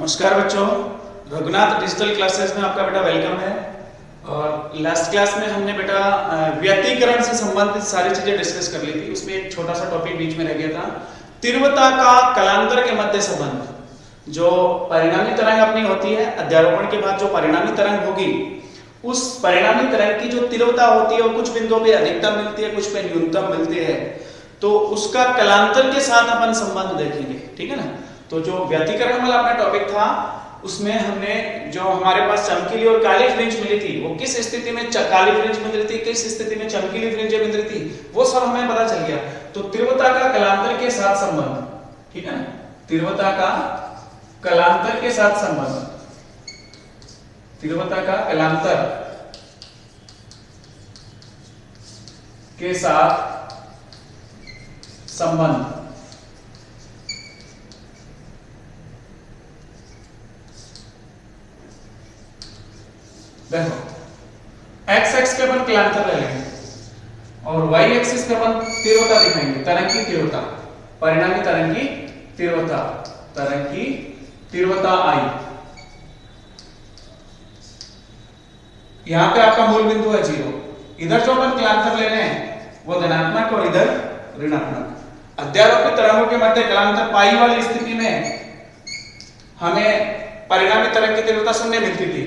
नमस्कार बच्चों, Raghunath digital classes में आपका बेटा वेलकम है। और लास्ट क्लास में हमने बेटा व्यतिकरण से संबंधित सारी चीजें डिस्कस कर ली थी। उसमें एक छोटा सा टॉपिक बीच में रह गया था, तीव्रता का कलांतर के मध्य संबंध। जो परिणामी तरंग अपनी होती है, अध्यारोपण के बाद जो परिणामी तरंग होगी, उस परिणामी तरंग की जो तीव्रता होती है वो कुछ बिंदुओं पे अधिकतम मिलती है, कुछ पे न्यूनतम मिलती है। तो उसका कलांतर के साथ अपन संबंध देखेंगे, ठीक है ना। तो जो व्यतिकरण वाला अपना टॉपिक था, उसमें हमने जो हमारे पास चमकीली और काली फ्रिंज मिली थी, वो किस स्थिति में काली फ्रिंज मिल रही थी, किस स्थिति में चमकीली फ्रिंज मिल रही थी, वो सब हमें पता चल गया। तो तीव्रता का कलांतर के साथ संबंध, ठीक है ना, तीव्रता का कलांतर के साथ संबंध, तीव्रता का कलांतर के साथ संबंध। देखो एक्स एक्स पे अपन कलांतर ले लेंगे और वाई एक्सिस पे अपन तीव्रता दिखाएंगे, तरंग की तीव्रता, परिणामी तरंग की तीव्रता, तरंग की तीव्रता आई। यहां पे आपका मूल बिंदु है 0। इधर जो अपन कलांतर ले रहे हैं वो धनात्मक और इधर ऋणात्मक। अध्यारोपित तरंगों के मध्य कलांतर पाई वाली स्थिति में हमें परिणामी तरंग की तीव्रता 0 मिलती थी,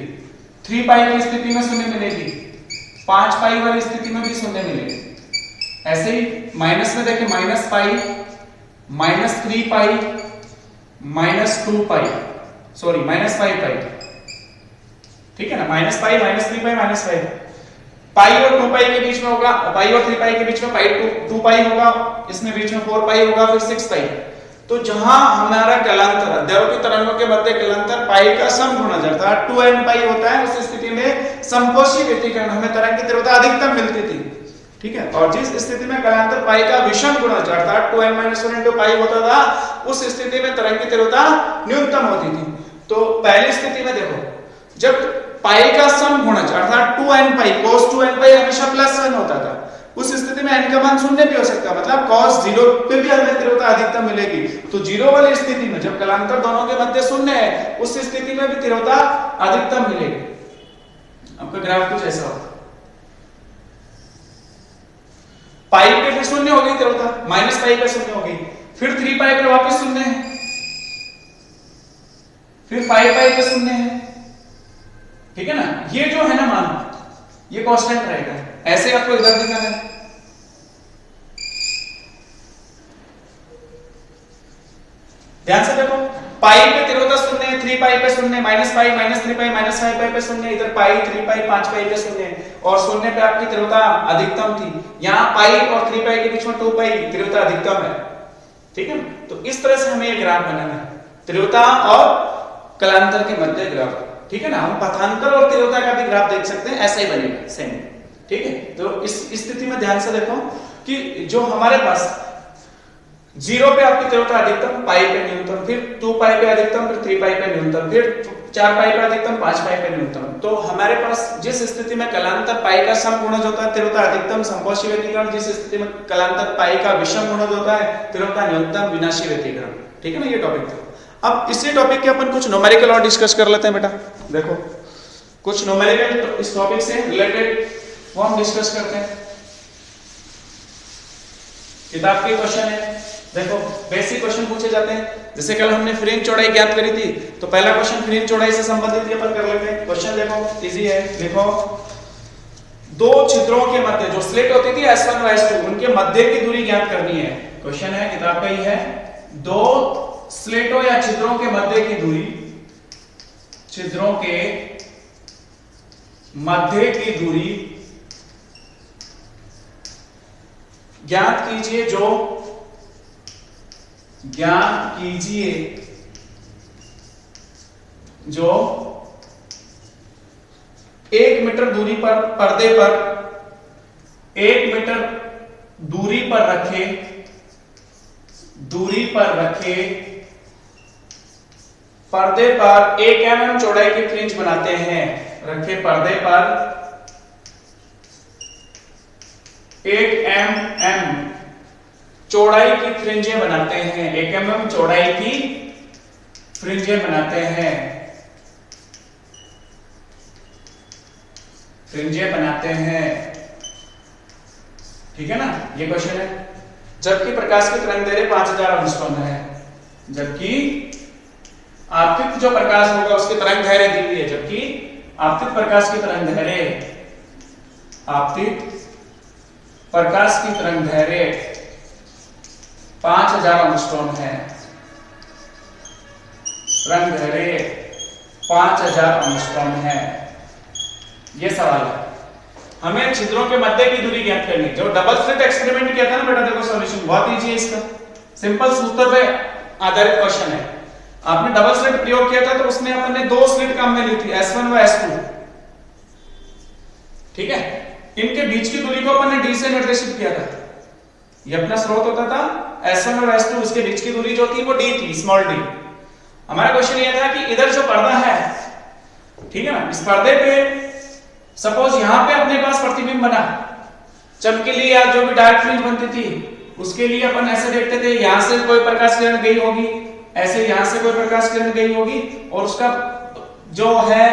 3 पाई की स्थिति में 0 मिलेगी, 5 पाई वाली स्थिति में भी 0 मिलेगी। ऐसे ही माइनस में देखें, माइनस पाई, माइनस 3 पाई, माइनस 2 पाई, सॉरी माइनस 5 पाई, ठीक है ना, माइनस पाई, माइनस 3 पाई, माइनस 5 पाई और 2 पाई के बीच में होगा, पाई और 3 पाई के बीच में पाई 2 पाई होगा, इसमें बीच में 4 पाई होगा, फिर 6 पाई। तो जहां हमारा कलांतर अध्यारोपित तरंगों के मध्य कलांतर पाई का समगुणज अर्थात 2n पाई होता है, उस स्थिति में समकोषी व्यतिकरण हमें तरंग की तीव्रता अधिकतम मिलती थी, ठीक है। और जिस स्थिति में कलांतर पाई का विषम गुणज अर्थात 2n - 1 into पाई होता था, उस स्थिति में तरंग की तीव्रता न्यूनतम होती थी। तो पहली स्थिति में देखो, जब पाई का समगुणज अर्थात 2n पाई cos 2n पाई हमेशा +1 होता था, उस स्थिति में n का मान 0 भी हो सकता है, मतलब cos 0 पे भी हमें तीव्रता अधिकतम मिलेगी। तो 0 वाली स्थिति में जब कलांतर दोनों के मध्य 0 है, उस स्थिति में भी तीव्रता अधिकतम मिलेगी। आपका ग्राफ कुछ ऐसा होगा, पाई पे फिर 0 हो गई तीव्रता, माइनस पाई पे 0 हो गई, फिर 3 पाई पे वापस 0 है, फिर 5 पाई पे 0 है, ठीक है ना। ये जो है ना मान, ये कांस्टेंट रहेगा। ऐसे आपको इधर दिखाना है, ध्यान से देखो, पाई पे तीव्रता 0 है, 3 पाई पे 0 है, माइनस पाई, माइनस 3 पाई, माइनस 5 पाई पे 0 है, इधर पाई, 3 पाई, 5 पाई पे 0 है, और 0 पे आपकी तीव्रता अधिकतम थी। यहाँ पाई और 3 पाई के बीच में 2 पाई तीव्रता अधिकतम है, ठीक है। तो इस तरह से हमें ये ग्राफ बनाना है, तीव्रता और कलांतर के मध्य ग्राफ, ठीक है ना। हम पथांतर और तीव्रता का भी ग्राफ देख सकते हैं, ऐसा ही बनेगा सेम, ठीक है। तो इस स्थिति में ध्यान से देखो कि जो हमारे पास 0 पे आपकी तीव्रता अधिकतम, पाई पे न्यूनतम, फिर 2 पाई पे अधिकतम, फिर 3 पाई पे न्यूनतम, फिर 4 पाई पे अधिकतम, 5 पाई पे न्यूनतम। तो हमारे पास जिस स्थिति में कलांतर पाई का समगुणज होता है तीव्रता अधिकतम समकोषी व्यतिकरण, जिस स्थिति में कलांतर पाई का विषम गुणज होता है तीव्रता न्यूनतम विनाशी व्यतिकरण, ठीक है ना। ये टॉपिक था। अब इसी टॉपिक के अपन कुछ न्यूमेरिकल और डिस्कस कर लेते हैं बेटा। देखो कुछ न्यूमेरिकल इस टॉपिक से रिलेटेड वो हम डिस्कस करते हैं। किताब के क्वेश्चन है, देखो बेसिक क्वेश्चन पूछे जाते हैं। जैसे कल हमने फ्रिंज चौड़ाई ज्ञात करी थी, तो पहला क्वेश्चन फ्रिंज चौड़ाई से संबंधित ही अपन कर लेते हैं। क्वेश्चन देखो इजी है, देखो दो छिद्रों के मध्य जो स्लिट होती थी S1 और S2, उनके मध्य की दूरी ज्ञात करनी है। क्वेश्चन है, किताब का ही है, दो स्लेटों या छिद्रों के मध्य की दूरी, छिद्रों के मध्य की दूरी ज्ञात कीजिए, ज्ञात कीजिए जो 1 मीटर दूरी पर पर्दे पर 1 मीटर दूरी पर रखे पर्दे पर 1 mm चौड़ाई की फ्रिंज बनाते हैं। रखे पर्दे पर 1 mm चौड़ाई की फ्रिंजें बनाते हैं, 1 mm चौड़ाई की फ्रिंजें बनाते हैं, फ्रिंजें बनाते हैं, ठीक है ना, ये क्वेश्चन है। जबकि प्रकाश की तरंग दैर्घ्य 5000 एंगस्ट्रॉम है, जबकि आपतित जो प्रकाश होगा उसकी तरंग दैर्घ्य दी हुई है, जबकि आपतित प्रकाश की तरंग दैर्घ्य, आपतित प्रकाश की तरंग दैर्घ्य 5000 एंगस्ट्रॉम है, तरंग दैर्घ्य 5000 एंगस्ट्रॉम है। ये सवाल है। हमें छिद्रों के मध्य की दूरी ज्ञात करनी है। जो डबल स्लिट एक्सपेरिमेंट किया था ना बेटा, देखो सॉल्यूशन बहुत इजी है इसका, सिंपल सूत्र पे आधारित क्वेश्चन है। आपने डबल स्लिट प्रयोग किया था तो उसमें अपन ने दो स्लिट काम में ली थी, S1 व S2, ठीक है। इनके बीच की दूरी को अपन ने d से निर्देशित किया था। ये अपना स्रोत होता था S1 और S2, उसके बीच की दूरी जो थी वो d थी, स्मॉल d। हमारा क्वेश्चन ये था कि इधर जो पर्दा है, ठीक है ना, इस पर्दे पे सपोज यहां पे अपने पास प्रतिबिंब बना, चमकीली या जो भी डार्क फ्रिंज बनती थी उसके लिए अपन ऐसे देखते थे, यहां से कोई प्रकाश किरण गई होगी, ऐसे यहां से कोई प्रकाश किरण गई होगी, और उसका जो है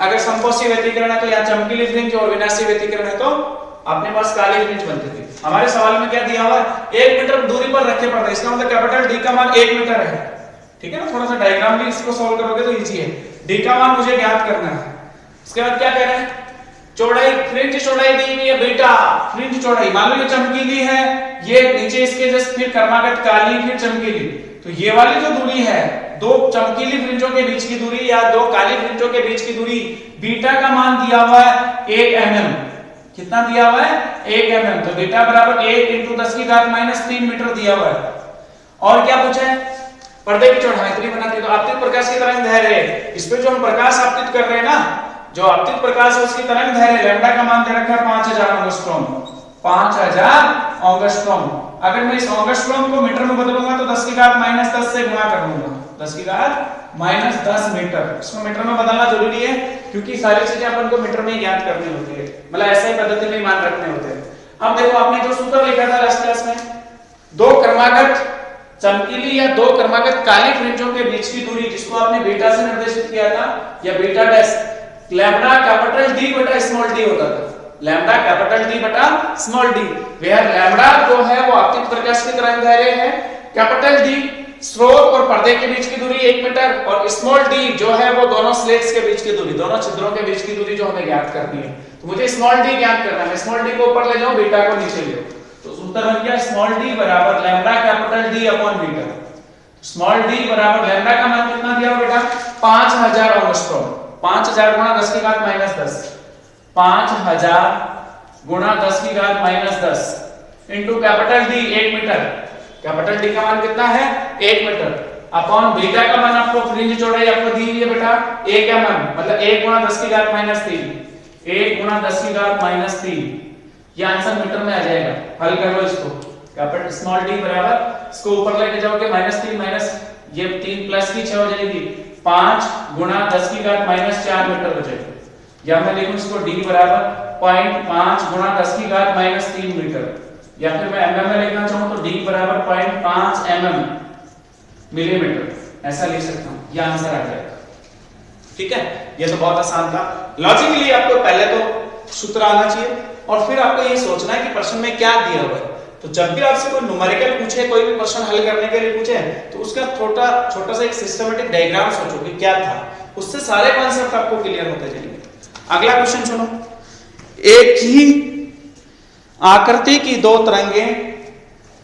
अगर संपोषी व्यतिकरण है तो यहाँ चमकीली फ्रिंज और विनाशी व्यतिकरण है तो अपने पास काली फ्रिंज बनती थी। हमारे सवाल में क्या दिया हुआ है, 1 मीटर दूरी पर रखे पर्दा, इसका मतलब कैपिटल D का मान 1 मीटर है, ठीक है ना। थोड़ा सा डायग्राम भी इसको सॉल्व करोगे तो इजी है। D का मान मुझे ज्ञात करना है। इसके बाद क्या कह रहे हैं, चौड़ाई, फ्रिंज चौड़ाई दी हुई है बेटा, फ्रिंज चौड़ाई मान लो ये चमकीली है, ये नीचे इसके जस्ट फिर क्रमागत काली फिर चमकीली, तो ये वाली जो दूरी है, दो चमकीली फ्रिंजों के बीच की दूरी या दो काली फ्रिंजों के बीच की दूरी, बीटा का मान दिया हुआ है 1 mm। कितना दिया हुआ है, 1 mm। तो बीटा बराबर 1 × 10⁻³ मीटर दिया हुआ है। और क्या पूछा है, पर्दे की चौड़ाई इतनी बनाती है, तो आपतित प्रकाश की तरंग दैर्घ्य, इस पे जो हम प्रकाश आपतित कर रहे हैं ना, जो आपतित प्रकाश है उसकी तरंग दैर्घ्य लैम्डा का मान दे रखा है 5000 एंगस्ट्रॉम, 5000 एंगस्ट्रॉम। अगर मैं इस एंगस्ट्रॉम को मीटर में बदलूंगा तो 10⁻−10 से गुणा कर दूंगा, 10⁻−10 मीटर। इसको मीटर में बदलना जरूरी है क्योंकि सारी चीजें अपन को मीटर में ज्ञात करनी होती है, मतलब ऐसे ही पद्धति में मान रखने होते हैं। अब देखो आपने जो सूत्र लिखा था लास्ट क्लास में, दो क्रमागत चमकीली या दो क्रमागत काली फ्रिंजों के बीच की दूरी, जिसको आपने बीटा से निर्देशित किया था या beta dash, lambda capital D बटा स्मॉल d होता था, लैम्डा कैपिटल D बटा स्मॉल d, वेयर लैम्डा जो है वो आपतित प्रकाश की तरंग दैर्घ्य है, कैपिटल D स्रोत और पर्दे के बीच की दूरी 1 मीटर, और स्मॉल d जो है वो दोनों स्लिट्स के बीच की दूरी, दोनों छिद्रों के बीच की दूरी जो हमें ज्ञात करनी है। तो मुझे स्मॉल d ज्ञात करना है, स्मॉल d को ऊपर ले जाओ, बीटा को नीचे ले जाओ, तो सूत्र बन गया स्मॉल d बराबर lambda capital D upon beta. Small d बराबर लैम्डा का मान कितना दिया बेटा, 5000 एंगस्ट्रॉम, 5000 गुणा 10⁻−10, 5000 गुणा 10⁻−10 into capital D 1 metre, capital D का मान कितना है 1 मीटर, अपॉन बीटा का मान आपको फ्रिंज चौड़ाई आपको दी हुई है बेटा 1 mm, मतलब 1 गुणा 10⁻−3, 1 गुणा 10⁻−3, ये आंसर मीटर में आ जाएगा। हल कर लो इसको, कैपिटल स्मॉल d बराबर, इसको ऊपर लेके जाओगे -3 माइनस ये 3 प्लस की 6 हो जाएगी, 5 गुणा 10⁻4 मीटर हो जाएगा, या मैं लिखूं इसको d बराबर 0.5 गुणा 10⁻3 मीटर, या फिर मैं mm में लिखना चाहूं तो d बराबर 0.5 mm मिलीमीटर, ऐसा लिख सकता हूं, ये आंसर आ जाएगा। ठीक है, ये तो बहुत आसान था। लॉजिकली आपको पहले तो सूत्र आना चाहिए और फिर आपको ये सोचना है कि प्रश्न में क्या दिया हुआ है। तो जब भी आपसे कोई न्यूमेरिकल पूछे, कोई भी प्रश्न हल करने के लिए पूछे, तो उसका छोटा सा एक सिस्टमैटिक डायग्राम सोचो कि क्या था, उससे सारे कॉन्सेप्ट आपको क्लियर होते जाएंगे। अगला क्वेश्चन सुनो, एक ही आकृति की दो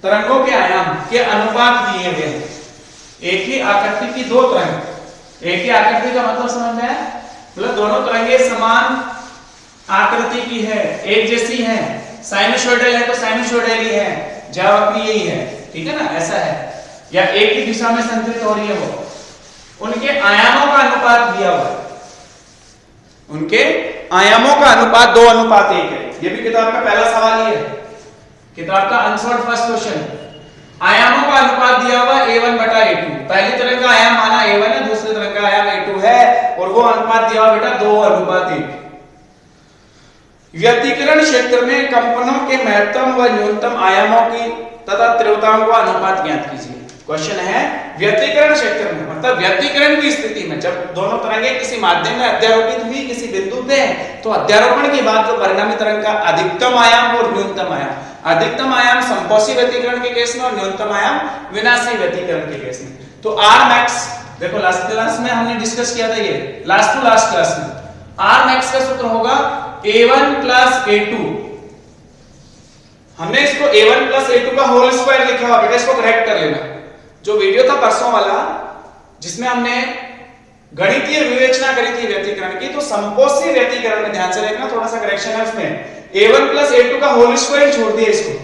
तरंगों के आयाम के अनुपात दिए गए हैं। एक ही आकृति की दो तरंग, एक ही आकृति का मतलब समझ में आया, मतलब दोनों तरंगे समान आकृति की है, एक जैसी है, साइनसोइडल है तो साइनसोइडल ही है, ज्यावक्रीय यही है, ठीक है ना, ऐसा है, या एक ही दिशा में संतरित हो रही है वो, उनके आयामों का अनुपात दिया हुआ है, उनके आयामों का अनुपात 2:1 है। ये भी किताब का पहला सवाल ही है, किताब का आंसर्ड फर्स्ट क्वेश्चन। आयामों का अनुपात दिया हुआ A1 बटा A2, पहली तरंग का आयाम माना A1 है, दूसरी तरंग का आयाम A2 है, और वो अनुपात दिया हुआ बेटा 2:1। व्यतिकरण क्षेत्र में कंपनों के महत्तम व न्यूनतम आयामों की तथा तीव्रताओं का अनुपात ज्ञात कीजिए। क्वेश्चन है व्यतिकरण क्षेत्र में, मतलब व्यतिकरण की स्थिति में जब दोनों तरंगें किसी माध्यम में अध्यारोपित हुई किसी बिंदु पे, तो अध्यारोपण के बाद जो परिणामी तरंग का अधिकतम आयाम और न्यूनतम आयाम, अधिकतम आयाम संपोषी व्यतिकरण के केस में और न्यूनतम आयाम विनाशी व्यतिकरण के केस में। तो आर मैक्स, देखो लास्ट क्लास में हमने डिस्कस किया था, ये लास्ट टू लास्ट क्लास में आर मैक्स का सूत्र होगा a1 प्लस a2। हमने इसको a1 प्लस a2 का होल स्क्वायर लिखा हुआ बेटा, इसको करेक्ट कर लेना। जो वीडियो था परसों वाला जिसमें हमने गणितीय विवेचना करी थी व्यतिकरण की, तो संपोषी व्यतिकरण में ध्यान से देखना, थोड़ा सा करेक्शन है उसमें। a1 प्लस a2 का होल स्क्वायर छोड़ दिया इसको,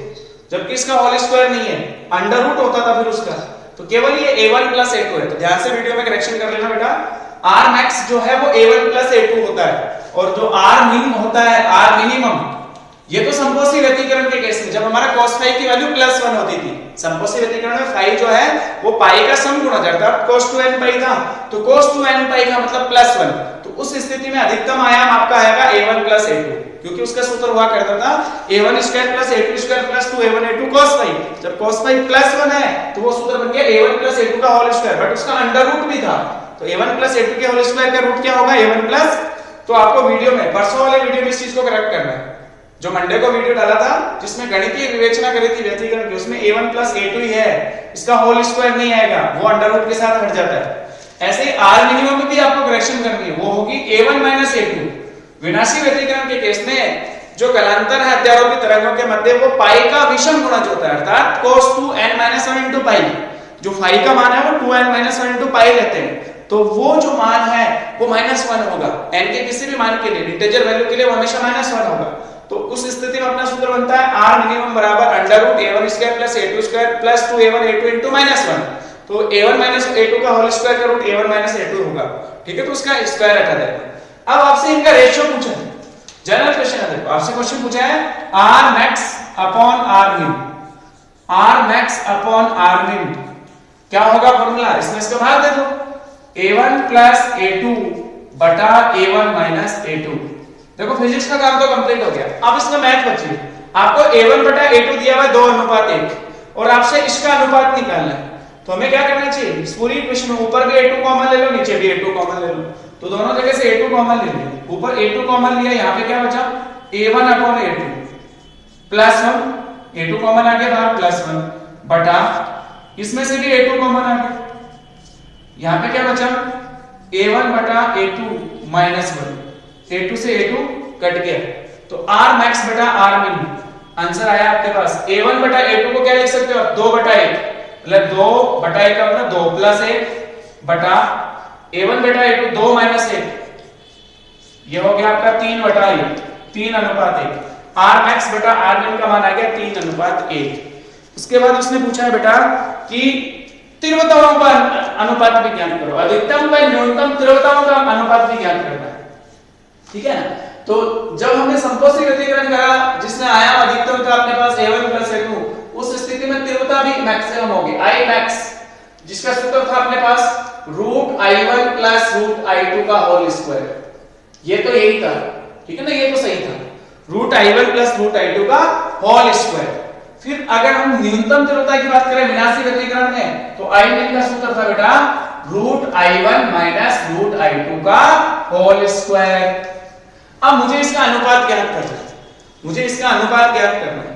जबकि इसका होल स्क्वायर नहीं है, अंडर रूट होता था फिर उसका, तो केवल ये a1 प्लस a2 है। तो ध्यान से वीडियो में करेक्शन कर लेना बेटा। r मैक्स जो है वो a1 प्लस a2 होता है, और जो r मिन होता है r मिनिमम, ये तो संपोषी व्यतिकरण के केस में जब हमारा cos फाई की वैल्यू +1 होती थी। संपोषी व्यतिकरण में फाई जो है वो पाई का सम गुणा करता है, cos 2n पाई था, तो cos 2n पाई का मतलब +1, तो उस स्थिति में अधिकतम आयाम आपका आएगा a1 प्लस a2, क्योंकि उसका सूत्र हुआ करता था a1 square plus a2 square plus 2a1 a2 cos phi. जब cos फाई +1 है तो वो सूत्र बन गया a1 प्लस a2 का होल स्क्वायर, बट उसका अंडर रूट भी था, तो a1 प्लस a2 के होल स्क्वायर का रूट क्या होगा a1 प्लस। तो आपको वीडियो में परसों वाले वीडियो में इस चीज को करेक्ट करना है, जो मंडे को वीडियो डाला था जिसमें गणितीय विवेचना करी थी व्यतिकरण की, उसमें a1 प्लस a2 ही है, इसका होल स्क्वायर नहीं आएगा, वो अंडर रूट के साथ हट जाता है। ऐसे ही r मिनिमम में भी आपको करेक्शन करनी है, वो होगी a1 माइनस a2। विनाशी व्यतिकरण के केस में जो कलांतर है अध्यारोपित तरंगों के मध्य, वो पाई का विषम गुणज होता है, अर्थात cos 2n - 1 into पाई। जो फाई का मान है वो 2n - 1 into पाई लेते हैं, तो वो जो मान है वो -1 होगा। n के किसी भी मान के लिए, इंटीजर वैल्यू के लिए वो हमेशा -1 होगा। तो उस स्थिति में अपना सूत्र बनता है r मिनिमम बराबर under root a1 square plus a2 square plus 2a1 a2 into -1। तो a1 माइनस a2 का होल स्क्वायर का रूट a1 माइनस a2 होगा, ठीक है, तो उसका स्क्वायर हटा देना। अब आपसे इनका रेशियो पूछा है, जनरल क्वेश्चन है, देखो आपसे क्वेश्चन पूछा है r max upon r min, r max upon r min क्या होगा फॉर्मूला, इसमें इसका भाग दे दो, a1 प्लस a2 बटा a1 माइनस a2। देखो फिजिक्स का काम तो कंप्लीट हो गया, अब इसका मैथ बची। आपको a1 बटा a2 दिया हुआ है 2:1, और आपसे इसका अनुपात निकालना है, तो हमें क्या करना चाहिए, इस पूरी इक्वेशन में ऊपर भी a2 कॉमन ले लो, नीचे भी a2 कॉमन ले लो, तो दोनों जगह से a2 कॉमन ले लिया, ऊपर a2 कॉमन लिया, यहाँ पे क्या बचा a1 upon a2 plus 1, a2 common आ गया बाहर +1 बटा, इसमें से भी a2 कॉमन आ गया, यहाँ पे क्या बचा a1 बटा a2 माइनस 1, a2 से a2 कट गया, तो r मैक्स बटा r मिन आंसर आया आपके पास। a1 बटा a2 को क्या लिख सकते हो आप, 2 बटा 1, मतलब 2 बटा 1 का मतलब 2 प्लस 1 बटा a1 बटा a2 2 माइनस 1, ये हो गया आपका 3 बटा 1, 3:1। r मैक्स बटा r मिन का मान आ गया 3:1। उसके बाद उसने पूछा है बेटा कि तीव्रताओं का अनुपात भी ज्ञात करो, अधिकतम व न्यूनतम तीव्रताओं का अनुपात भी ज्ञात करना है, ठीक है ना। तो जब हमने संपोषी व्यतिकरण करा जिसमें आयाम अधिकतम था अपने पास a1 प्लस a2, उस स्थिति में तीव्रता भी मैक्सिमम होगी, I मैक्स, जिसका सूत्र था अपने पास root I1 plus root I2 का होल स्क्वायर, ये तो यही था, ठीक है ना, ये तो सही था, root I1 plus root I2 का होल स्क्वायर। फिर अगर हम न्यूनतम तीव्रता की बात करें विनाशी व्यतिकरण में, तो I min का सूत्र था बेटा root I1 minus root I2 का होल स्क्वायर। अब मुझे इसका अनुपात ज्ञात करना है, मुझे इसका अनुपात ज्ञात करना है।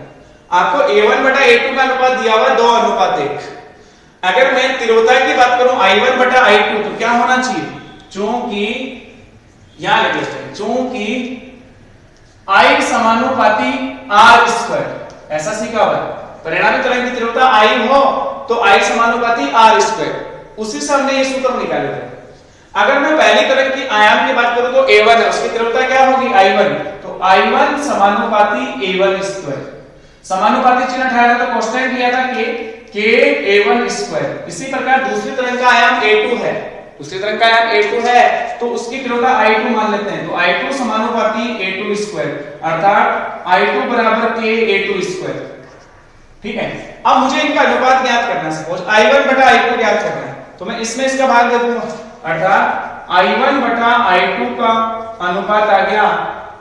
आपको a1 बटा a2 का अनुपात दिया हुआ है 2:1। अगर मैं तीव्रता की बात करूं I1 बटा I2, तो क्या होना चाहिए, चूंकि यहां लिख लेते हैं, चूंकि I समानुपाती r स्क्वायर, ऐसा सीखा हुआ है, परिणामी तरंग की तीव्रता I हो तो I समानुपाती r स्क्वायर, उसी से हमने ये सूत्र निकाले थे। अगर मैं पहली तरंग की आयाम की बात करूं तो a1 है, उसकी तीव्रता क्या होगी I1, तो I1 समानुपाती a1 स्क्वायर, समानुपाती चिन्ह हटाया था तो कांस्टेंट लिया था k a1 स्क्वायर। इसी प्रकार दूसरी तरंग का आयाम a2 है, दूसरी तरंग का आयाम a2 है, तो उसकी तीव्रता I2 मान लेते हैं, तो I2 समानुपाती a2 स्क्वायर, अर्थात I2 बराबर k a2 स्क्वायर, ठीक है। अब मुझे इनका अनुपात ज्ञात करना है, सपोज I1 बटा I2 ज्ञात करना है, तो मैं इसमें इसका भाग दे दूंगा, अर्थात I1 बटा I2 का अनुपात आ गया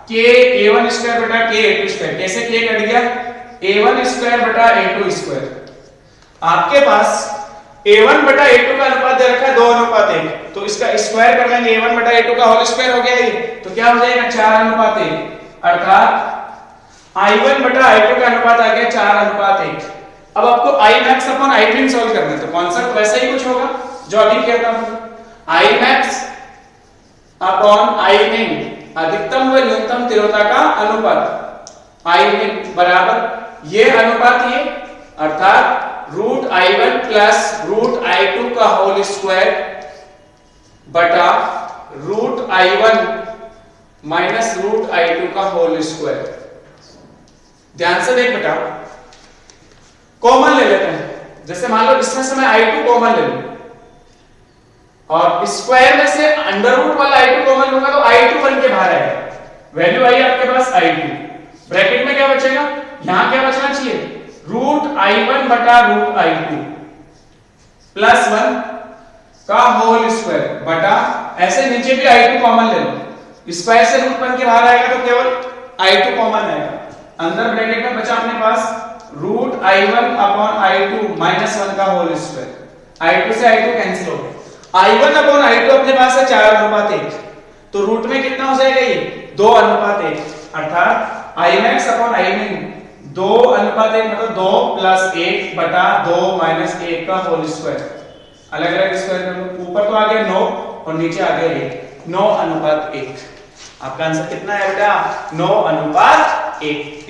k a1 स्क्वायर बटा k a2 स्क्वायर, कैसे k कट गया, a1 स्क्वायर बटा a2 स्क्वायर। आपके पास a1 बटा a2 का अनुपात दे रखा है 2:1, तो इसका स्क्वायर कर लेंगे, a1 बटा a2 का होल स्क्वायर हो गया ये, तो क्या हो जाएगा 4:1, अर्थात i1 बटा i2 का अनुपात आ गया 4:1। अब आपको i max upon i min solve करना है, तो कॉन्सेप्ट वैसा ही कुछ होगा जो अभी किया था, i max upon i min, अधिकतम व न्यूनतम तीव्रता का अनुपात, i min बराबर ये अनुपात ये, अर्थात root i1 plus root i2 का होल स्क्वायर बटा root i1 minus root i2 का होल स्क्वायर। ध्यान से देख बेटा, कॉमन ले लेते हैं, जैसे मान लो इसमें से मैं i2 कॉमन ले लूं और स्क्वायर में से अंडर रूट वाला i2 कॉमन लूंगा तो i2 बन के बाहर आएगा, वैल्यू आई आपके पास i2, ब्रैकेट में क्या बचेगा, यहां क्या बचना चाहिए रूट i1 बटा रूट i2 प्लस 1 का होल स्क्वायर बटा, ऐसे नीचे भी i2 कॉमन ले लो, स्क्वायर से रूट बन के बाहर आएगा तो केवल i2 कॉमन आएगा, अंदर ब्रैकेट में बचा अपने पास root i1 upon i2 minus 1 का होल स्क्वायर, i2 से i2 कैंसिल हो गया, i1 अपॉन i2 अपने पास है 4:1, तो रूट में कितना हो जाएगा ये 2:1, अर्थात i max upon i min 2:1 मतलब 2 प्लस 1 बटा 2 माइनस 1 का होल स्क्वायर, अलग अलग स्क्वायर कर लो, ऊपर तो आ गया 9 और नीचे आ गया 1, 9:1। आपका आंसर कितना है बेटा 9:1।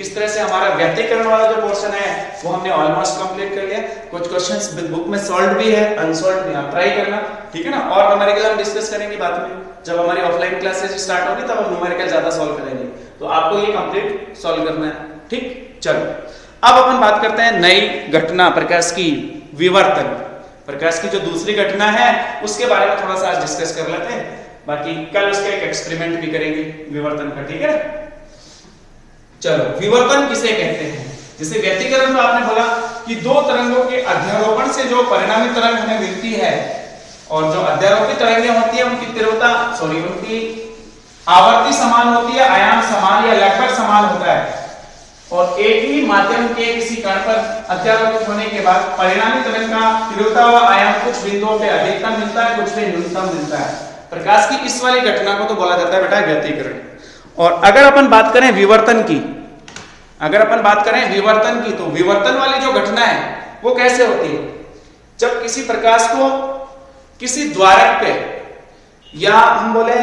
इस तरह से हमारा व्यक्तीकरण वाला जो पोर्शन है वो हमने ऑलमोस्ट कंप्लीट कर लिया, कुछ क्वेश्चंस बुक में सॉल्व भी है, अनसॉल्व भी, आप ट्राई करना, ठीक है ना। और न्यूमेरिकल हम डिस्कस करेंगे बाद में, जब हमारी ऑफलाइन क्लासेस स्टार्ट होगी तब हम न्यूमेरिकल ज्यादा सॉल्व करेंगे, तो आपको ये कंप्लीट सॉल्व करना है, ठीक। चलो अब अपन बात करते हैं नई घटना प्रकाश की विवर्तन, प्रकाश की जो दूसरी घटना है उसके बारे में थोड़ा सा आज डिस्कस कर लेते हैं, बाकी कल उसका एक एक्सपेरिमेंट भी करेंगे विवर्तन का, ठीक है। चलो विवर्तन किसे कहते हैं, जैसे व्यक्तीकरण तो आपने बोला कि दो तरंगों के अध्यारोपण से जो परिणामी तरंग हमें मिलती है और जो अध्यारोपित तरंगें होती है उनकी तीव्रता उनकी आवृत्ति समान होती है, आयाम समान या लगभग समान होता है, और एक ही माध्यम के किसी कण पर अध्यारोपित होने के बाद परिणामी तरंग का तीव्रता व आयाम कुछ बिंदुओं पे अधिकतम मिलता है, कुछ पे न्यूनतम मिलता है। प्रकाश की इस वाली घटना को तो बोला जाता है बेटा व्यक्तीकरण। और अगर अपन बात करें विवर्तन की, तो विवर्तन वाली जो घटना है वो कैसे होती है, जब किसी प्रकाश को किसी द्वारक पे या हम बोले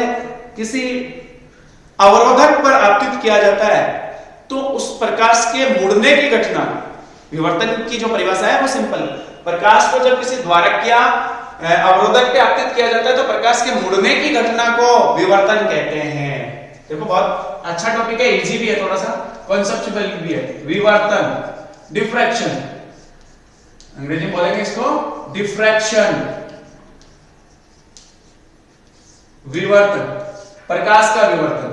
किसी अवरोधक पर आपतित किया जाता है तो उस प्रकाश के मुड़ने की घटना, विवर्तन की जो परिभाषा है वो सिंपल, प्रकाश को जब किसी द्वारक या अवरोधक पे आपतित किया जाता है तो प्रकाश के मुड़ने की घटना को विवर्तन कहते हैं। देखो बहुत अच्छा टॉपिक है, इजी भी है, थोड़ा सा कॉन्सेप्चुअल भी है। विवर्तन, डिफ्रैक्शन, अंग्रेजी में बोलेंगे इसको डिफ्रैक्शन, विवर्तन, प्रकाश का विवर्तन,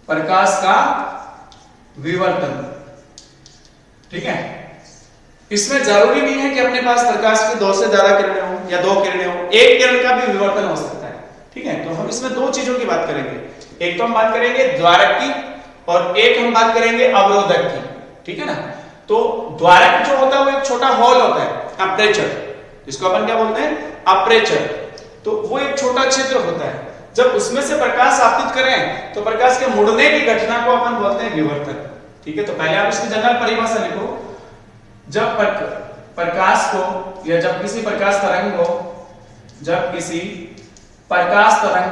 प्रकाश का विवर्तन, ठीक है। इसमें जरूरी नहीं है कि अपने पास प्रकाश की दो से ज्यादा किरणें हो या दो किरणें हो, एक किरण का भी विवर्तन हो सकता है, ठीक है। तो हम इसमें दो चीजों की बात करेंगे, एक तो हम बात करेंगे द्वारक की और एक हम बात करेंगे अवरोधक की, ठीक है ना। तो द्वारक जो होता है वो एक छोटा हॉल होता है, अपर्चर, जिसको अपन क्या बोलते हैं अपर्चर, तो वो एक छोटा छिद्र होता है, जब उसमें से प्रकाश आपतित करें तो प्रकाश के मुड़ने की घटना को अपन बोलते हैं विवर्तन, ठीक है। तो पहले आप इसकी जनरल परिभाषा लिखो, जब प्रकाश को या जब किसी प्रकाश तरंग को, जब किसी प्रकाश तरंग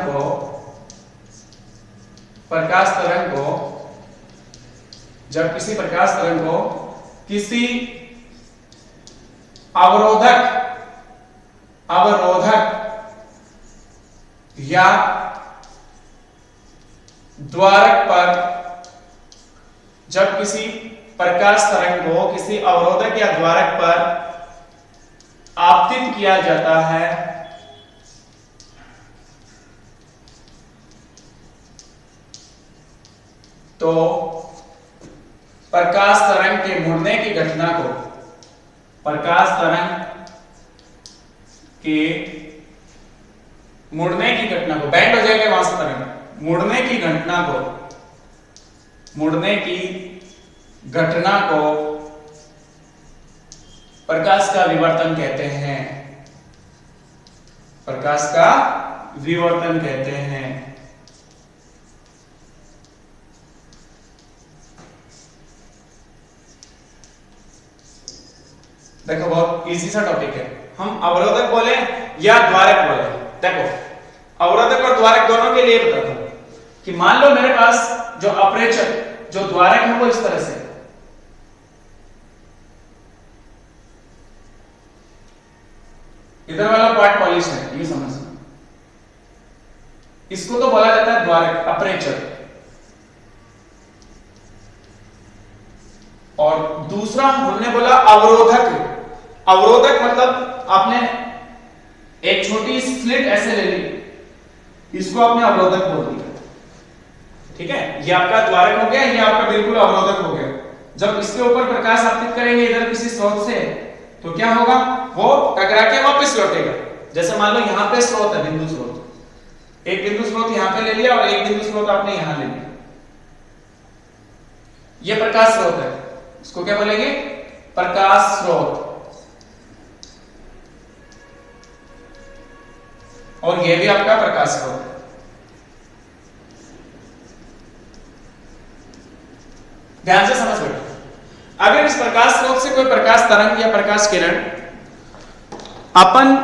को किसी अवरोधक या द्वारक पर, जब किसी प्रकाश तरंग को किसी अवरोधक या द्वारक पर आपतित किया जाता है तो प्रकाश तरंग के मुड़ने की घटना को, प्रकाश तरंग के मुड़ने की घटना को, बैंड हो जाएगा वहां से तरंग, मुड़ने की घटना को प्रकाश का विवर्तन कहते हैं, प्रकाश का विवर्तन कहते हैं। देखो बहुत इजी सा टॉपिक है, हम अवरोधक बोले या द्वारक बोले। देखो अवरोधक और द्वारक दोनों के लिए बताता हूं कि मान लो मेरे पास जो अपर्चर जो द्वारक है वो इस तरह से, इधर वाला पार्ट पॉलिश है, ये समझना। इसको तो बोला जाता है द्वारक, अपर्चर। और दूसरा हमने बोला अवरोधक। अवरोधक मतलब आपने एक छोटी स्लिट ऐसे ले ली, इसको आपने अवरोधक बोल दिया, ठीक है। ये आपका द्वारक हो गया, ये आपका बिल्कुल अवरोधक हो गया। जब इसके ऊपर प्रकाश आपतित करेंगे इधर किसी स्रोत से, तो क्या होगा, वो टकरा के वापस लौटेगा। जैसे मान लो यहां पे स्रोत है, बिंदु स्रोत, एक बिंदु स्रोत यहां पे ले लिया और एक बिंदु स्रोत आपने यहां ले लिया, ये प्रकाश स्रोत है, इसको क्या बोलेंगे, प्रकाश स्रोत। और ये भी आपका प्रकाश स्रोत है। ध्यान से समझ बैठो। अगर इस प्रकाश स्रोत से कोई प्रकाश तरंग या प्रकाश किरण अपन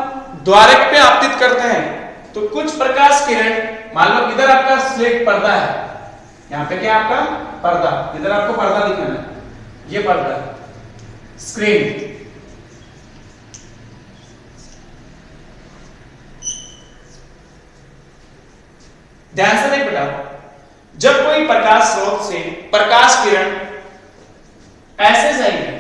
द्वारक पे आपतित करते हैं, तो कुछ प्रकाश किरण, मान लो इधर आपका स्लेट पर्दा है, यहां पे क्या आपका पर्दा, इधर आपको पर्दा दिखाना है, ये पर्दा है, स्क्रीन। ध्यान से देख बेटा, जब कोई प्रकाश स्रोत से प्रकाश किरण ऐसे जाएगी,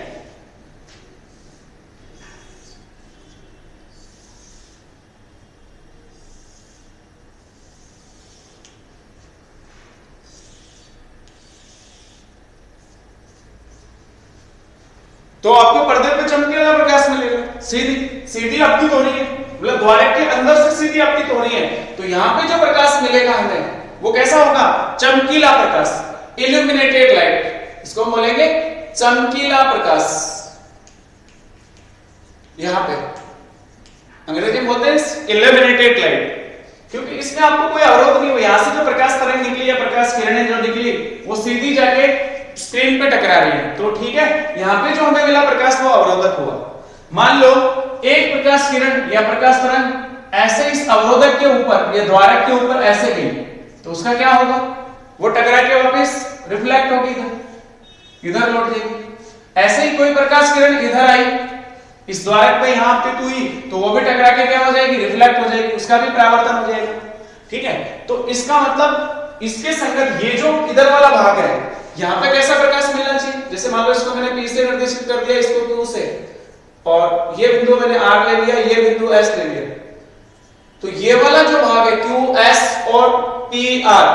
तो आपको पर्दे पे चमकने वाला प्रकाश मिलेगा, सीधी सीधी आपतित हो रही है, मतलब द्वारक के अंदर से सीधी आपतित हो रही है। तो यहां पे जो प्रकाश मिलेगा हमें, वो कैसा होगा, चमकीला प्रकाश, इल्यूमिनेटेड लाइट, इसको हम बोलेंगे चमकीला प्रकाश। यहां पे अंग्रेजी में बोलते हैं इल्यूमिनेटेड लाइट, क्योंकि इसमें आपको कोई अवरोध नहीं हुआ, यहां से जो प्रकाश तरंग निकली या प्रकाश किरणें जो निकली वो सीधी जाके स्क्रीन पे टकरा रही है, तो ठीक है, यहां पे जो हमें मिला प्रकाश वो अवरोधक हुआ। मान लो एक प्रकाश किरण या प्रकाश तरंग ऐसे इस अवरोधक के ऊपर या द्वारक के ऊपर ऐसे गई, तो उसका क्या होगा, वो टकरा के वापस रिफ्लेक्ट होगी, इधर लौट जाएगी। ऐसे ही कोई प्रकाश किरण इधर आई, इस द्वारक पे यहां आपतित हुई, तो वो भी टकरा के क्या हो जाएगी, रिफ्लेक्ट हो जाएगी, उसका भी परावर्तन हो जाएगा, ठीक है। तो इसका मतलब इसके संगत ये जो इधर वाला भाग है, यहां पे कैसा प्रकाश मिलना चाहिए, जैसे मान लो इसको मैंने P से निर्देशित कर दिया, इसको Q से, और ये बिंदु मैंने R ले लिया, ये बिंदु S ले लिया, तो ये वाला जो भाग है QS और PR,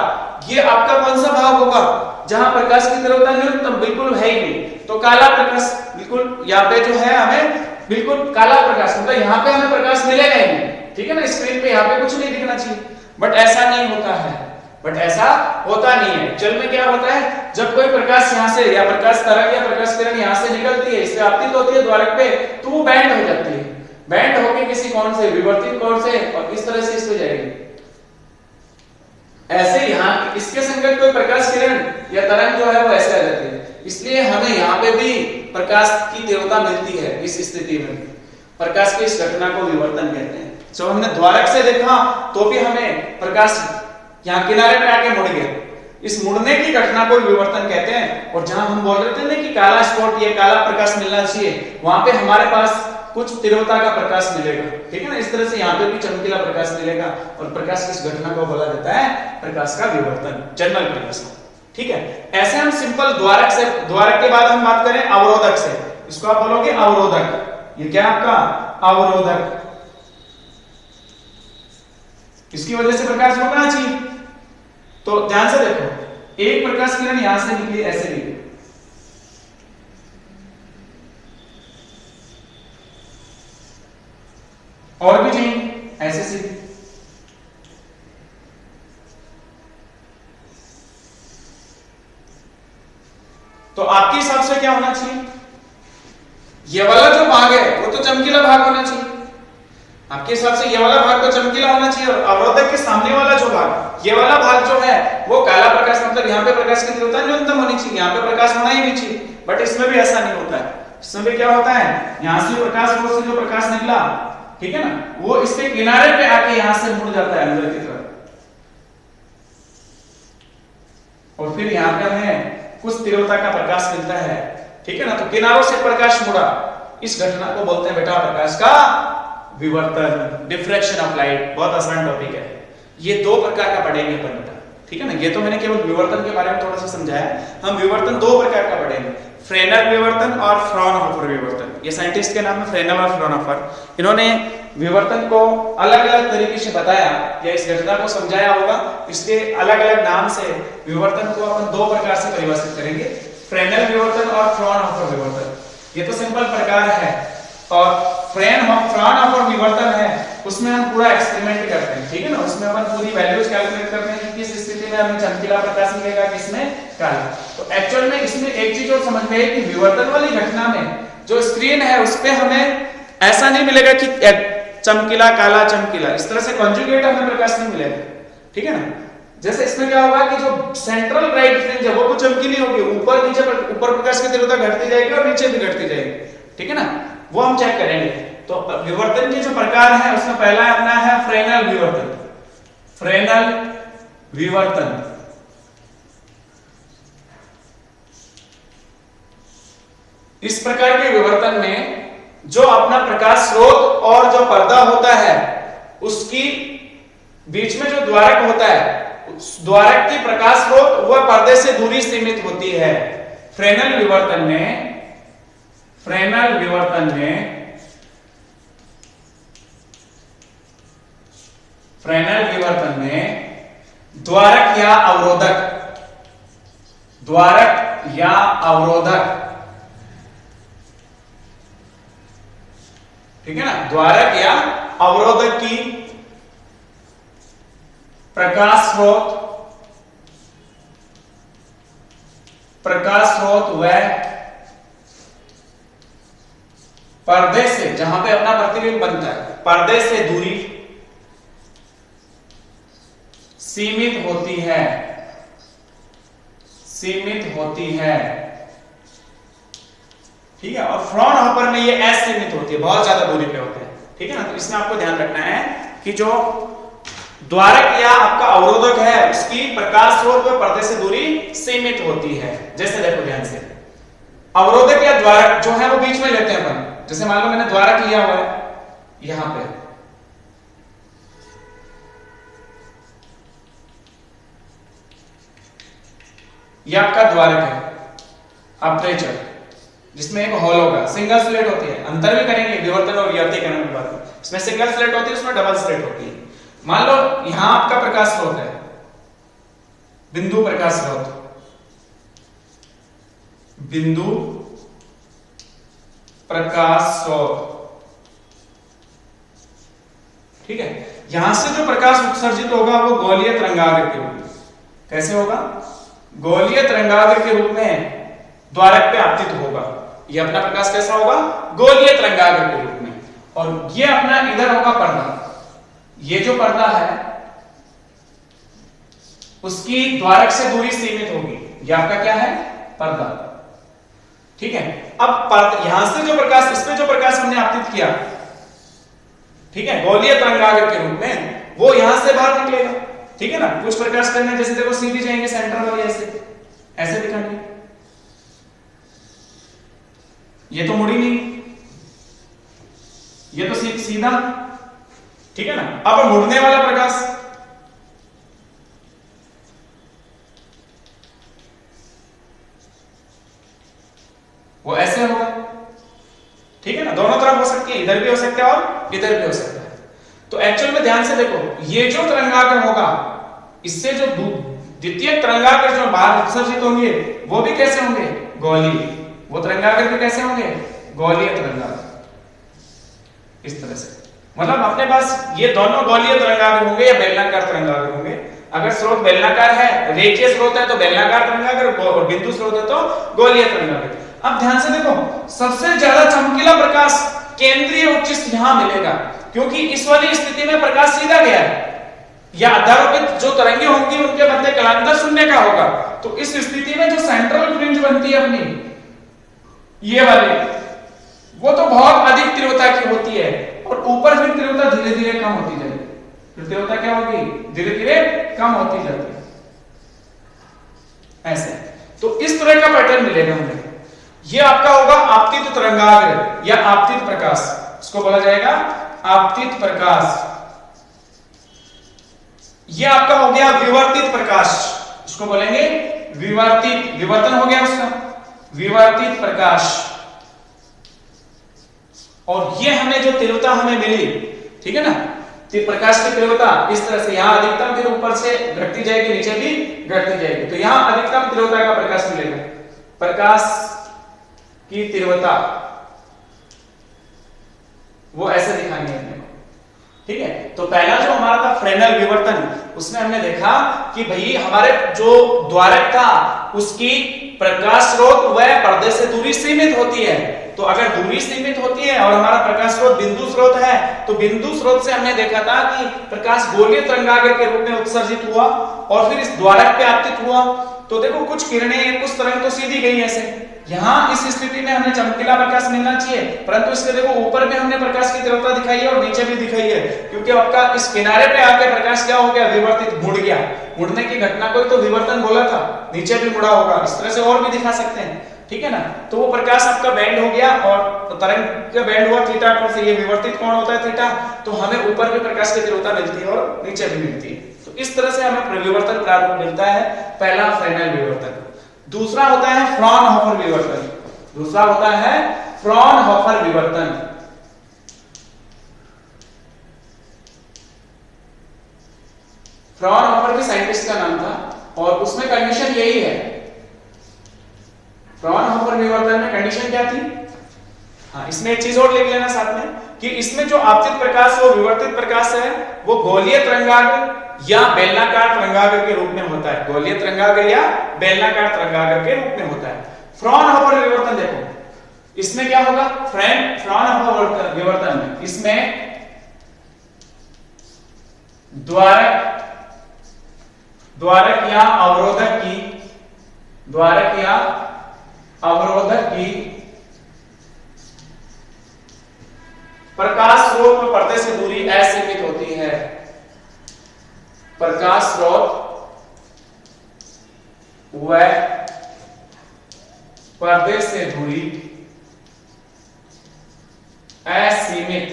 ये आपका कौन सा भाग होगा, जहां प्रकाश की तीव्रता न्यूनतम बिल्कुल है ही नहीं, तो काला प्रकाश बिल्कुल यहाँ पे जो है हमें बिल्कुल काला प्रकाश, मतलब यहाँ पे हमें प्रकाश मिलेगा ही नहीं, ठीक है ना। स्क्रीन पे यहाँ पे कुछ नहीं दिखना चाहिए, बट ऐसा नहीं होता है, बट ऐसा होता नहीं है। जल में क्या होता है, जब कोई प्रकाश यहाँ से या प्रकाश तरंग या प्रकाश किरण यहाँ से निकलती है, इससे आपतित होती है द्वारक पे, तो वो बैंड हो जाती है, बैंड होके किसी कोण से, विवर्तित कोण से, और इस तरह से इस पे जाएगी। ऐसे यहाँ इसके संगत कोई प्रकाश किरण या तरंग जो है वो ऐसे आ जाती है, इसलिए हमें यहाँ पे भी प्रकाश की तीव्रता मिलती है। इस स्थिति में प्रकाश की इस घटना को विवर्तन कहते हैं। जब हमने द्वारक से देखा तो भी हमें प्रकाश यहाँ किनारे पे आके मुड़ गया, इस मुड़ने की घटना को विवर्तन कहते हैं। और जहां हम बोल रहे थे ना कि काला स्पॉट, ये काला प्रकाश मिलना चाहिए, वहां पे हमारे पास कुछ तीव्रता का प्रकाश मिलेगा, ठीक है ना। इस तरह से यहाँ पे भी चमकीला प्रकाश मिलेगा, और प्रकाश की इस घटना को बोला जाता है प्रकाश का विवर्तन, जन्मल प्रकाश, ठीक है। ऐसे हम सिंपल द्वारक से, द्वारक के बाद हम बात करें अवरोधक से, इसको आप बोलोगे अवरोधक। ये क्या आपका अवरोधक, इसकी वजह से प्रकाश रुकना चाहिए। तो ध्यान से देखो, एक प्रकाश किरण यहां से निकली, ऐसे निकली, और भी चाहिए ऐसे सीधी, तो आपके हिसाब से क्या होना चाहिए, ये वाला जो भाग है वो तो चमकीला भाग होना चाहिए, आपके हिसाब से ये वाला भाग तो चमकीला होना चाहिए, और अवरोधक के सामने वाला जो भाग, ये वाला भाग जो है वो काला प्रकाश, मतलब यहाँ पे प्रकाश की तीव्रता न्यूनतम होनी चाहिए, यहाँ पे प्रकाश होना ही नहीं चाहिए। बट इसमें भी ऐसा नहीं होता है, इसमें भी क्या होता है, यहाँ से प्रकाश स्रोत से जो प्रकाश निकला, ठीक है ना, वो इसके किनारे पे आके यहाँ से मुड़ जाता है अंदर की तरफ, और फिर यहाँ पे हमें कुछ तीव्रता का प्रकाश मिलता है, ठीक है ना। तो किनारों से प्रकाश मुड़ा, इस घटना को बोलते हैं बेटा प्रकाश का विवर्तन, डिफ्रैक्शन ऑफ लाइट। बहुत आसान टॉपिक है, ये दो प्रकार का पढ़ेंगे अपन बेटा, ठीक है ना। ये तो मैंने केवल विवर्तन के बारे में थोड़ा सा समझाया, हम विवर्तन दो प्रकार का पढ़ेंगे, फ्रेनेल विवर्तन और फ्रॉनहोफर विवर्तन। ये साइंटिस्ट के नाम है फ्रेनेल और फ्रॉनहोफर, इन्होंने विवर्तन को अलग अलग तरीके से बताया या इस घटना को समझाया होगा, इसके अलग अलग नाम से विवर्तन को अपन दो प्रकार से परिभाषित करेंगे, फ्रेनेल विवर्तन और फ्रॉनहोफर विवर्तन। ये तो सिंपल प्रकार है, और फ्रॉनहोफर विवर्तन है उसमें हम पूरा एक्सपेरिमेंट करते हैं, ठीक है ना, उसमें अपन पूरी वैल्यूज कैलकुलेट करते हैं कि किस स्थिति में हमें चमकीला प्रकाश मिलेगा, किसमें काला। तो एक्चुअल में इसमें एक चीज और समझ में है कि विवर्तन वाली घटना में जो स्क्रीन है उस पे हमें ऐसा नहीं मिलेगा कि चमकीला काला चमकीला, इस तरह से कॉन्जुगेट हमें प्रकाश नहीं मिलेगा, ठीक है ना। जैसे इसमें क्या होगा कि जो सेंट्रल ब्राइट फ्रिंज है वो कुछ चमकीली होगी, ऊपर नीचे ऊपर प्रकाश की तीव्रता घटती जाएगी और नीचे भी घटती जाएगी, ठीक है ना, वो हम चेक करेंगे। तो विवर्तन के जो प्रकार है उसमें पहला अपना है फ्रेनेल विवर्तन, फ्रेनेल विवर्तन। इस प्रकार के विवर्तन में जो अपना प्रकाश स्रोत और जो पर्दा होता है उसकी बीच में जो द्वारक होता है, द्वारक की प्रकाश स्रोत व पर्दे से दूरी सीमित होती है। फ्रेनेल विवर्तन में फ्रेनेल विवर्तन में द्वारक या अवरोधक, द्वारक या अवरोधक, ठीक है ना, द्वारक या अवरोधक की प्रकाश स्रोत व पर्दे से, जहां पे अपना प्रतिबिंब बनता है, पर्दे से दूरी सीमित होती है, ठीक है। और फ्रॉनहोफर में ये असीमित होती है, बहुत ज्यादा दूरी पे होते हैं, ठीक है ना। तो इसमें आपको ध्यान रखना है कि जो द्वारक या आपका अवरोधक है उसकी प्रकाश स्रोत व पर्दे से दूरी सीमित होती है। जैसे देखो ध्यान से, अवरोधक या द्वारक जो है वो बीच में लेते हैं अपन, जैसे मान लो मैंने द्वारक लिया हुआ है यहां पे, ये आपका द्वारक है, अपर्चर, जिसमें एक हॉल होगा, सिंगल स्लिट होती है। अंतर भी करेंगे विवर्तन और व्याप्तीकरण की बात, इसमें सिंगल स्लिट होती है, उसमें डबल स्लिट होती है। मान लो यहां आपका प्रकाश स्रोत है, बिंदु प्रकाश स्रोत, बिंदु प्रकाश स्रोत, ठीक है। यहां से जो प्रकाश उत्सर्जित होगा वो गोलीय तरंगाग्र के रूप में, कैसे होगा, गोलीय तरंगाग्र के रूप में द्वारक पे आपतित होगा। ये अपना प्रकाश कैसा होगा, गोलीय तरंगाग्र के रूप में, और ये अपना इधर होगा पर्दा, ये जो पर्दा है उसकी द्वारक से दूरी सीमित होगी, ये आपका क्या है, पर्दा, ठीक है। अब यहां से जो प्रकाश, इस पे जो प्रकाश हमने आपतित किया, ठीक है, गोलीय तरंगाग्र के रूप में, वो यहां से बाहर निकलेगा, ठीक है ना। कुछ प्रकाश करने जैसे देखो सीधे जाएंगे सेंटर वाले, ऐसे दिखाएंगे, ये तो मुड़ी नहीं, ये तो सीधा, ठीक है ना। अब मुड़ने वाला प्रकाश, वो ऐसे होगा, ठीक है ना, दोनों तरफ हो सकती है, इधर भी हो सकता है और इधर भी हो सकता है। तो एक्चुअल में ध्यान से देखो, ये जो तरंगाग्र होगा, इससे जो द्वितीय तरंगाग्र जो बाहर उत्सर्जित होंगे वो भी कैसे होंगे, गोलीय, वो तरंगाग्र भी कैसे होंगे, गोलीय तरंगाग्र, इस तरह से। मतलब अपने पास ये दोनों गोलीय तरंगाग्र होंगे या बेलनाकार तरंगाग्र होंगे। अगर स्रोत बेलनाकार है, रेखीय स्रोत है तो बेलनाकार तरंगाग्र, और बिंदु स्रोत है तो गोलीय तरंगाग्र। अब ध्यान से देखो, सबसे ज्यादा चमकीला प्रकाश केंद्रीय उच्च यहां मिलेगा, क्योंकि इस वाली स्थिति में प्रकाश सीधा गया है, या अध्यारोपित जो तरंगे होंगी उनके मध्य कलांतर शून्य का होगा। तो इस स्थिति में जो सेंट्रल फ्रिंज बनती है अपनी, ये वाली, वो तो बहुत अधिक तीव्रता की होती है, और ऊपर फिर तीव्रता धीरे धीरे कम होती जाएगी। फिर तीव्रता क्या होगी? धीरे धीरे कम होती जाती है, ऐसे। तो इस तरह का पैटर्न मिलेगा हमें। ये आपका होगा आपतित तरंगाग्र या आपतित प्रकाश, इसको बोला जाएगा आपतित प्रकाश। ये आपका हो गया विवर्तित प्रकाश, इसको बोलेंगे विवर्तित, विवर्तन हो गया उसका, विवर्तित प्रकाश। और ये हमें जो तीव्रता हमें मिली, ठीक है ना, प्रकाश की तीव्रता इस तरह से यहां अधिकतम, फिर ऊपर से घटती जाएगी, नीचे भी घटती जाएगी। तो यहां अधिकतम तीव्रता का प्रकाश मिलेगा, प्रकाश की तीव्रता वो ऐसे दिखानी है अपने को, ठीक है। तो पहला जो हमारा था फ्रेनेल विवर्तन, उसमें हमने देखा कि भाई हमारे जो द्वारक था उसकी प्रकाश स्रोत व पर्दे से दूरी सीमित होती है। तो अगर दूरी सीमित होती है और हमारा प्रकाश स्रोत बिंदु स्रोत है, तो बिंदु स्रोत से हमने देखा था कि प्रकाश गोलीय तरंगाग्र के रूप में उत्सर्जित हुआ और फिर इस द्वारक पे आपतित हुआ। तो देखो कुछ किरणें, कुछ तरंग तो सीधी गई ऐसे। यहां इस स्थिति में हमें चमकीला प्रकाश मिलना चाहिए, परंतु इसके देखो ऊपर में हमने प्रकाश की तीव्रता दिखाई है और नीचे भी दिखाई है, क्योंकि आपका इस किनारे पे आके प्रकाश क्या हो गया? विवर्तित, मुड़ गया। मुड़ने की घटना को तो विवर्तन बोला था, नीचे भी मुड़ा होगा, इस तरह से और भी दिखा सकते हैं, ठीक है ना। तो वो प्रकाश आपका बैंड हो गया और तरंग का बैंड हुआ थीटा कोण से, ये विवर्तित कोण होता है थीटा। तो हमें ऊपर भी प्रकाश की तीव्रता मिलती है और नीचे भी मिलती है। तो इस तरह से हमें विवर्तन प्रारूप मिलता है, पहला फ्रेनेल विवर्तन। दूसरा होता है फ्रॉनहोफर विवर्तन, दूसरा होता है फ्रॉनहोफर विवर्तन। फ्रॉनहोफर भी साइंटिस्ट का नाम था और उसमें कंडीशन यही है। फ्रॉनहोफर विवर्तन में कंडीशन क्या थी? हाँ, इसमें एक चीज और लिख लेना साथ में कि इसमें जो आपतित प्रकाश वो विवर्तित प्रकाश है, वो गोलीय तरंगाग्र या बेलनाकार तरंगाग्र के रूप में होता है। गोलीय तरंगाग्र या बेलनाकार तरंगाग्र के रूप में होता है। फ्रॉनहोफर विवर्तन देखो, इसमें क्या होगा? फ्रॉनहोफर विवर्तन में इसमें द्वारक या अवरोधक की प्रकाश स्रोत में पर्दे से दूरी असीमित होती है। प्रकाश स्रोत व पर्दे से दूरी असीमित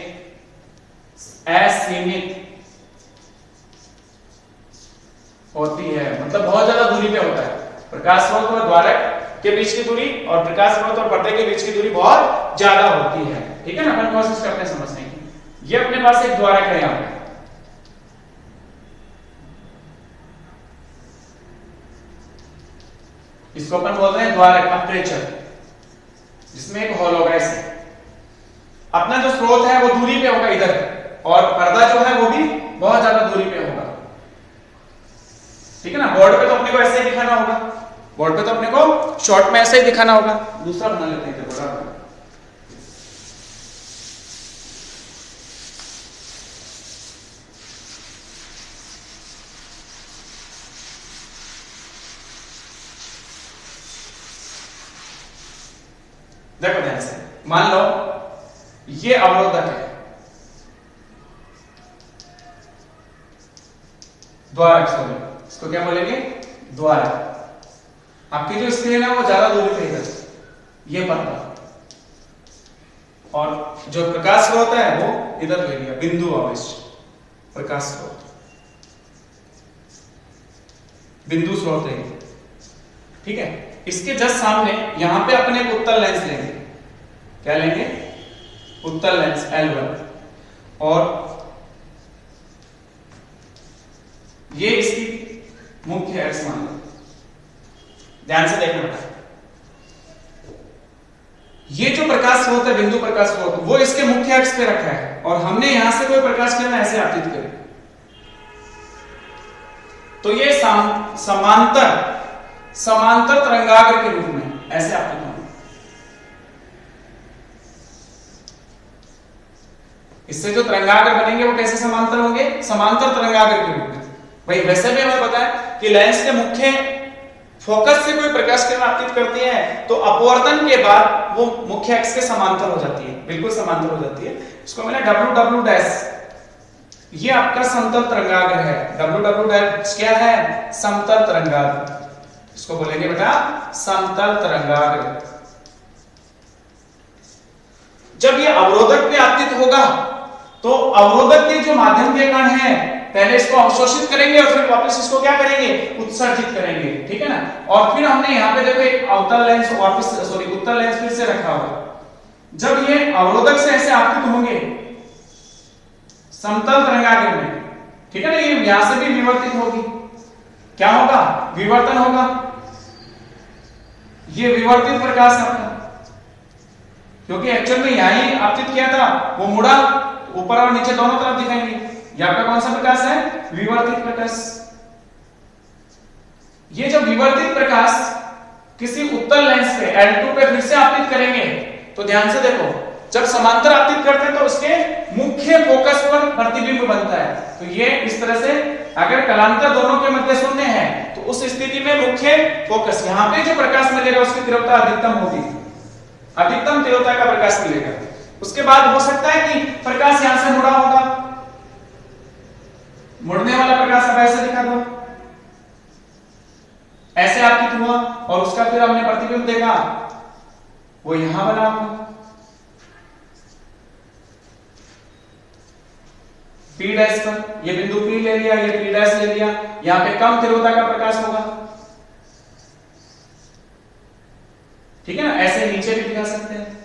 होती है, मतलब बहुत ज्यादा दूरी पे होता है। प्रकाश स्रोत और द्वारक के बीच की दूरी और प्रकाश स्रोत और पर्दे के बीच की दूरी बहुत ज्यादा होती है, ठीक है ना। अपन कोशिश करते हैं समझने की। ये अपने पास एक द्वारक है यहां पे, इसको अपन बोल रहे हैं द्वारक, अपर्चर, जिसमें एक होल होगा ऐसे। अपना जो स्रोत है वो दूरी पे होगा इधर, और पर्दा जो है वो भी बहुत ज्यादा दूरी पे होगा, ठीक है ना। बोर्ड पे तो अपने को ऐसे ही दिखाना होगा, बोर्ड पे तो अपने को शॉर्ट में ऐसे ही दिखाना होगा। दूसरा बना लेते हैं बड़ा। देखो ध्यान से, मान लो ये अवरोधक है, द्वारक, सॉरी इसको क्या बोलेंगे? द्वारक। आपकी जो स्क्रीन है वो ज्यादा दूरी पे है, ये पर्दा, और जो प्रकाश स्रोत है वो इधर ले लिया, बिंदु आवेश प्रकाश स्रोत, बिंदु स्रोत है, ठीक है। इसके जस्ट सामने यहां पे अपने एक उत्तल लेंस लेंगे। क्या लेंगे? उत्तल लेंस L1, और ये इसकी मुख्य एक्स मान लो। ध्यान से देखना बेटा, ये जो प्रकाश स्रोत है, बिंदु प्रकाश स्रोत, वो इसके मुख्य अक्ष पे रखा है और हमने यहां से कोई प्रकाश किरण ऐसे आपतित करी, तो ये समांतर तरंगाग्र के रूप में ऐसे आपतित होंगे। इससे जो तरंगाग्र बनेंगे वो कैसे समांतर होंगे? समांतर तरंगाग्र के रूप में। भाई वैसे भी हमें पता है कि लेंस के मुख्य फोकस से कोई प्रकाश किरण आपतित करती है तो अपवर्तन के बाद वो मुख्य अक्ष के समांतर हो जाती है, बिल्कुल समांतर हो जाती है। इसको मैंने W डैश, ये आपका समतल तरंगाग्र है। W डैश क्या है? समतल तरंगाग्र। इसको बोलेंगे बेटा समतल तरंगाग्र। जब ये अवरोधक पे आपतित होगा तो अवरोधक के जो माध्यम के कण हैं पहले इसको अवशोषित करेंगे और फिर वापस इसको क्या करेंगे? उत्सर्जित करेंगे, ठीक है ना। और फिर हमने यहाँ पे देखो एक अवतल लेंस वापस उत्तल लेंस फिर से रखा हुआ। जब ये अवरोधक से ऐसे आपतित होंगे समतल तरंगाग्र में, ठीक है ना, ये यहां से भी विवर्तित होगी। क्या होगा? विवर्तन होगा। ये विवर्तित प्रकाश आपका, क्योंकि एक्चुअल में यहां ही आपतित किया था, वो मुड़ा ऊपर और नीचे दोनों तरफ दिखाएंगे। ये आपका कौन सा प्रकाश है? विवर्तित प्रकाश। ये जब विवर्तित प्रकाश किसी उत्तल लेंस पे L2 पे फिर से आपतित करेंगे तो ध्यान से देखो, जब समांतर आपतित करते हैं तो उसके मुख्य फोकस पर प्रतिबिंब बनता है। तो ये इस तरह से अगर कलांतर दोनों के मध्य शून्य है तो उस स्थिति में मुख्य फोकस, यहां पे जो प्रकाश मिलेगा उसकी तीव्रता अधिकतम होगी, अधिकतम तीव्रता का प्रकाश मिलेगा। उसके बाद हो सकता है कि प्रकाश यहां से मुड़ा होगा, मुड़ने वाला प्रकाश अब ऐसे दिखा दो, ऐसे आपतित हुआ और उसका फिर हमने प्रतिबिंब देखा वो यहां बना हुआ P डैश पर। ये बिंदु P ले लिया, ये P डैश ले लिया, यहां पे कम तीव्रता का प्रकाश होगा, ठीक है ना। ऐसे नीचे भी दिखा सकते हैं।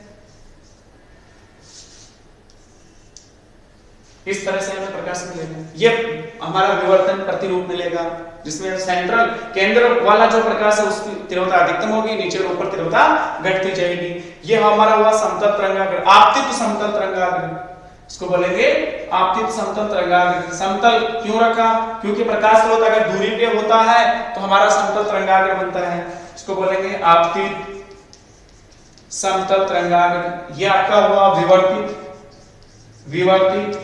इस तरह से हमें प्रकाश मिलेगा। ये हमारा विवर्तन प्रतिरूप मिलेगा जिसमें सेंट्रल केंद्र वाला जो प्रकाश है उसकी तीव्रता अधिकतम होगी, नीचे और ऊपर तीव्रता घटती जाएगी। ये हमारा हुआ समतल तरंगाग्र, आपतित समतल तरंगाग्र। इसको बोलेंगे आपतित समतल तरंगाग्र। समतल क्यों रखा? क्योंकि प्रकाश स्रोत अगर दूरी पे होता है तो हमारा समतल तरंगाग्र बनता है। इसको बोलेंगे आपतित समतल तरंगाग्र। ये आपका हुआ विवर्तित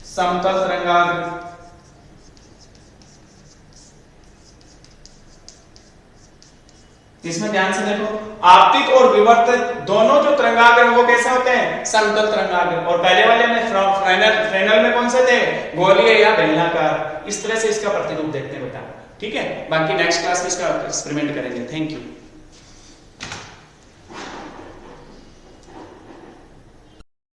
समतल तरंगाग्र। इसमें ध्यान से देखो, आपतित और विवर्तित दोनों जो तरंगाग्र वो कैसे होते हैं? समतल तरंगाग्र। और पहले वाले में फ्रेनेल में कौन से थे? गोलीय या बेलनाकार। इस तरह से इसका प्रतिरूप देखते हैं बेटा, ठीक है। बाकी नेक्स्ट क्लास में इसका एक्सपेरिमेंट करेंगे। Thank you.